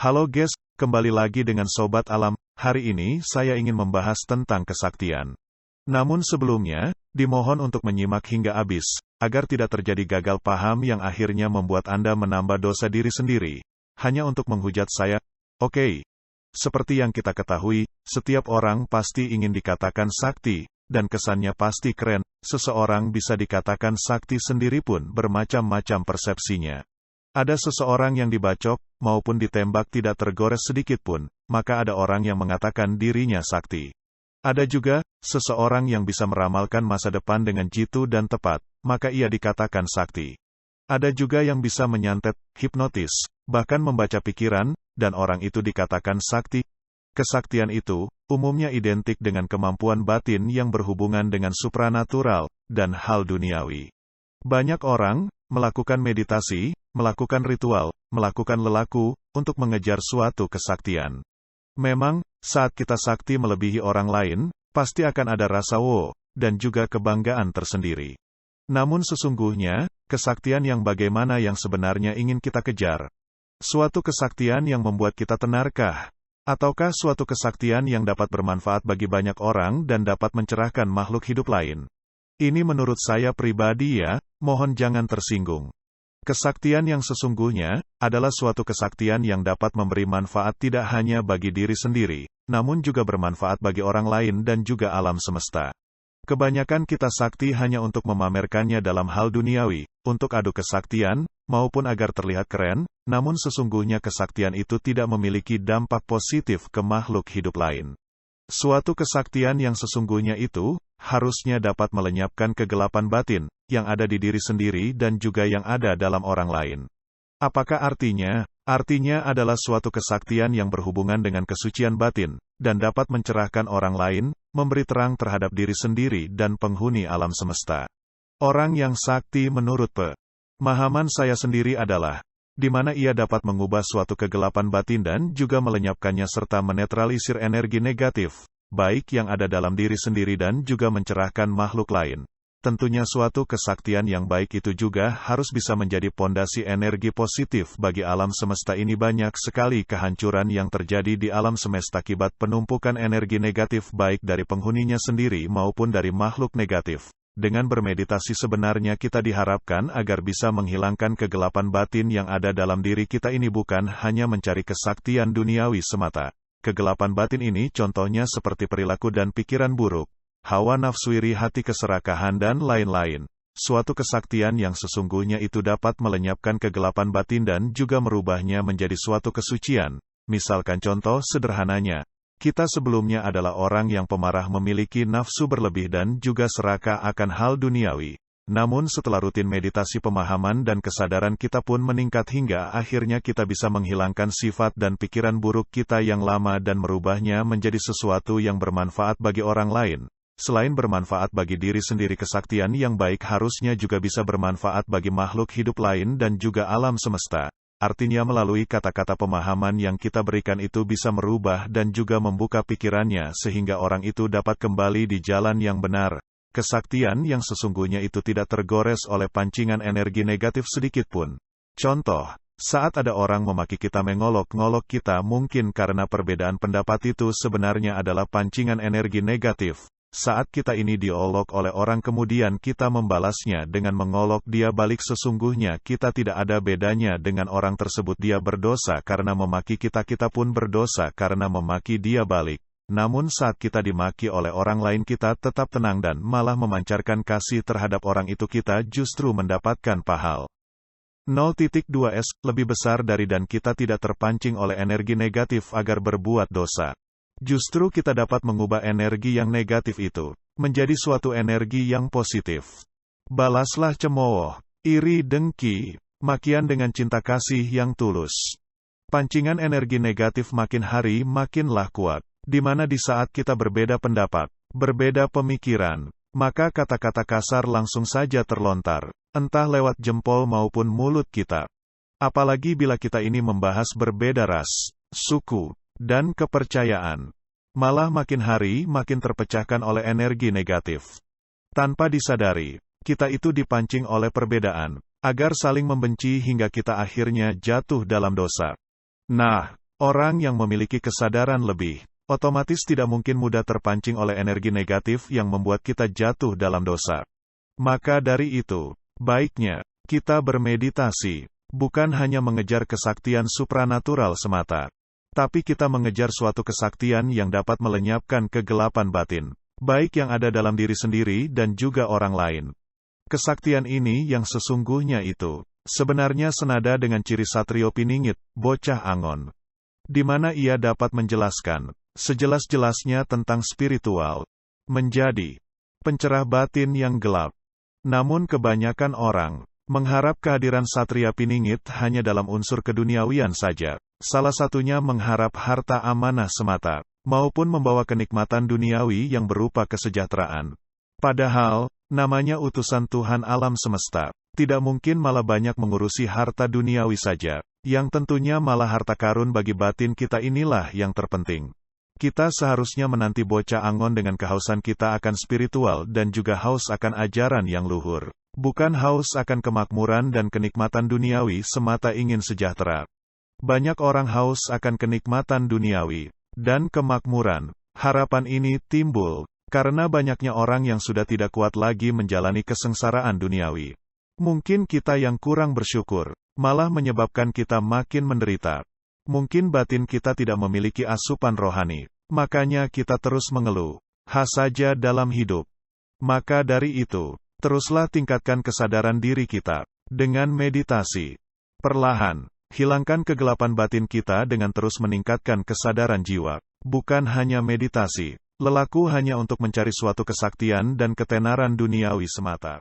Halo guys, kembali lagi dengan Sobat Alam. Hari ini saya ingin membahas tentang kesaktian. Namun sebelumnya, dimohon untuk menyimak hingga habis, agar tidak terjadi gagal paham yang akhirnya membuat Anda menambah dosa diri sendiri, hanya untuk menghujat saya. Oke. Seperti yang kita ketahui, setiap orang pasti ingin dikatakan sakti, dan kesannya pasti keren. Seseorang bisa dikatakan sakti sendiri pun bermacam-macam persepsinya. Ada seseorang yang dibacok, maupun ditembak tidak tergores sedikit pun, maka ada orang yang mengatakan dirinya sakti. Ada juga, seseorang yang bisa meramalkan masa depan dengan jitu dan tepat, maka ia dikatakan sakti. Ada juga yang bisa menyantet, hipnotis, bahkan membaca pikiran, dan orang itu dikatakan sakti. Kesaktian itu, umumnya identik dengan kemampuan batin yang berhubungan dengan supranatural, dan hal duniawi. Banyak orang melakukan meditasi, melakukan ritual, melakukan lelaku, untuk mengejar suatu kesaktian. Memang, saat kita sakti melebihi orang lain, pasti akan ada rasa wow, dan juga kebanggaan tersendiri. Namun sesungguhnya, kesaktian yang bagaimana yang sebenarnya ingin kita kejar? Suatu kesaktian yang membuat kita tenarkah? Ataukah suatu kesaktian yang dapat bermanfaat bagi banyak orang dan dapat mencerahkan makhluk hidup lain? Ini menurut saya pribadi ya, mohon jangan tersinggung. Kesaktian yang sesungguhnya, adalah suatu kesaktian yang dapat memberi manfaat tidak hanya bagi diri sendiri, namun juga bermanfaat bagi orang lain dan juga alam semesta. Kebanyakan kita sakti hanya untuk memamerkannya dalam hal duniawi, untuk adu kesaktian, maupun agar terlihat keren, namun sesungguhnya kesaktian itu tidak memiliki dampak positif ke makhluk hidup lain. Suatu kesaktian yang sesungguhnya itu, harusnya dapat melenyapkan kegelapan batin, yang ada di diri sendiri dan juga yang ada dalam orang lain. Apakah artinya? Artinya adalah suatu kesaktian yang berhubungan dengan kesucian batin, dan dapat mencerahkan orang lain, memberi terang terhadap diri sendiri dan penghuni alam semesta. Orang yang sakti menurut pemahaman saya sendiri adalah, di mana ia dapat mengubah suatu kegelapan batin dan juga melenyapkannya serta menetralisir energi negatif, baik yang ada dalam diri sendiri dan juga mencerahkan makhluk lain. Tentunya suatu kesaktian yang baik itu juga harus bisa menjadi pondasi energi positif bagi alam semesta ini. Banyak sekali kehancuran yang terjadi di alam semesta akibat penumpukan energi negatif baik dari penghuninya sendiri maupun dari makhluk negatif. Dengan bermeditasi sebenarnya kita diharapkan agar bisa menghilangkan kegelapan batin yang ada dalam diri kita ini, bukan hanya mencari kesaktian duniawi semata. Kegelapan batin ini contohnya seperti perilaku dan pikiran buruk, hawa nafsu, iri hati, keserakahan dan lain-lain. Suatu kesaktian yang sesungguhnya itu dapat melenyapkan kegelapan batin dan juga merubahnya menjadi suatu kesucian. Misalkan contoh sederhananya, kita sebelumnya adalah orang yang pemarah, memiliki nafsu berlebih dan juga serakah akan hal duniawi. Namun setelah rutin meditasi, pemahaman dan kesadaran kita pun meningkat hingga akhirnya kita bisa menghilangkan sifat dan pikiran buruk kita yang lama dan merubahnya menjadi sesuatu yang bermanfaat bagi orang lain. Selain bermanfaat bagi diri sendiri, kesaktian yang baik harusnya juga bisa bermanfaat bagi makhluk hidup lain dan juga alam semesta. Artinya melalui kata-kata pemahaman yang kita berikan itu bisa merubah dan juga membuka pikirannya sehingga orang itu dapat kembali di jalan yang benar. Kesaktian yang sesungguhnya itu tidak tergores oleh pancingan energi negatif sedikit pun. Contoh, saat ada orang memaki kita, mengolok-ngolok kita, mungkin karena perbedaan pendapat itu sebenarnya adalah pancingan energi negatif. Saat kita ini diolok oleh orang kemudian kita membalasnya dengan mengolok dia balik, sesungguhnya kita tidak ada bedanya dengan orang tersebut. Dia berdosa karena memaki kita, kita pun berdosa karena memaki dia balik. Namun saat kita dimaki oleh orang lain kita tetap tenang dan malah memancarkan kasih terhadap orang itu, kita justru mendapatkan pahala 0.2s lebih besar dari, dan kita tidak terpancing oleh energi negatif agar berbuat dosa. Justru kita dapat mengubah energi yang negatif itu menjadi suatu energi yang positif. Balaslah cemooh, iri, dengki, makian dengan cinta kasih yang tulus. Pancingan energi negatif makin hari makinlah kuat, di mana di saat kita berbeda pendapat, berbeda pemikiran, maka kata-kata kasar langsung saja terlontar, entah lewat jempol maupun mulut kita. Apalagi bila kita ini membahas berbeda ras, suku, dan kepercayaan, malah makin hari makin terpecahkan oleh energi negatif. Tanpa disadari, kita itu dipancing oleh perbedaan, agar saling membenci hingga kita akhirnya jatuh dalam dosa. Nah, Orang yang memiliki kesadaran lebih, otomatis tidak mungkin mudah terpancing oleh energi negatif yang membuat kita jatuh dalam dosa. Maka dari itu, baiknya, kita bermeditasi, bukan hanya mengejar kesaktian supranatural semata. Tapi kita mengejar suatu kesaktian yang dapat melenyapkan kegelapan batin, baik yang ada dalam diri sendiri dan juga orang lain. Kesaktian ini yang sesungguhnya itu, sebenarnya senada dengan ciri Satrio Piningit, bocah Angon. Di mana ia dapat menjelaskan, sejelas-jelasnya tentang spiritual, menjadi pencerah batin yang gelap. Namun kebanyakan orang, mengharap kehadiran Satria Piningit hanya dalam unsur keduniawian saja. Salah satunya mengharap harta amanah semata, maupun membawa kenikmatan duniawi yang berupa kesejahteraan. Padahal, namanya utusan Tuhan alam semesta, tidak mungkin malah banyak mengurusi harta duniawi saja, yang tentunya malah harta karun bagi batin kita inilah yang terpenting. Kita seharusnya menanti bocah Angon dengan kehausan kita akan spiritual dan juga haus akan ajaran yang luhur. Bukan haus akan kemakmuran dan kenikmatan duniawi semata ingin sejahtera. Banyak orang haus akan kenikmatan duniawi dan kemakmuran. Harapan ini timbul karena banyaknya orang yang sudah tidak kuat lagi menjalani kesengsaraan duniawi. Mungkin kita yang kurang bersyukur, malah menyebabkan kita makin menderita. Mungkin batin kita tidak memiliki asupan rohani, makanya kita terus mengeluh saja dalam hidup. Maka dari itu, teruslah tingkatkan kesadaran diri kita dengan meditasi. Perlahan, hilangkan kegelapan batin kita dengan terus meningkatkan kesadaran jiwa. Bukan hanya meditasi, lelaku hanya untuk mencari suatu kesaktian dan ketenaran duniawi semata.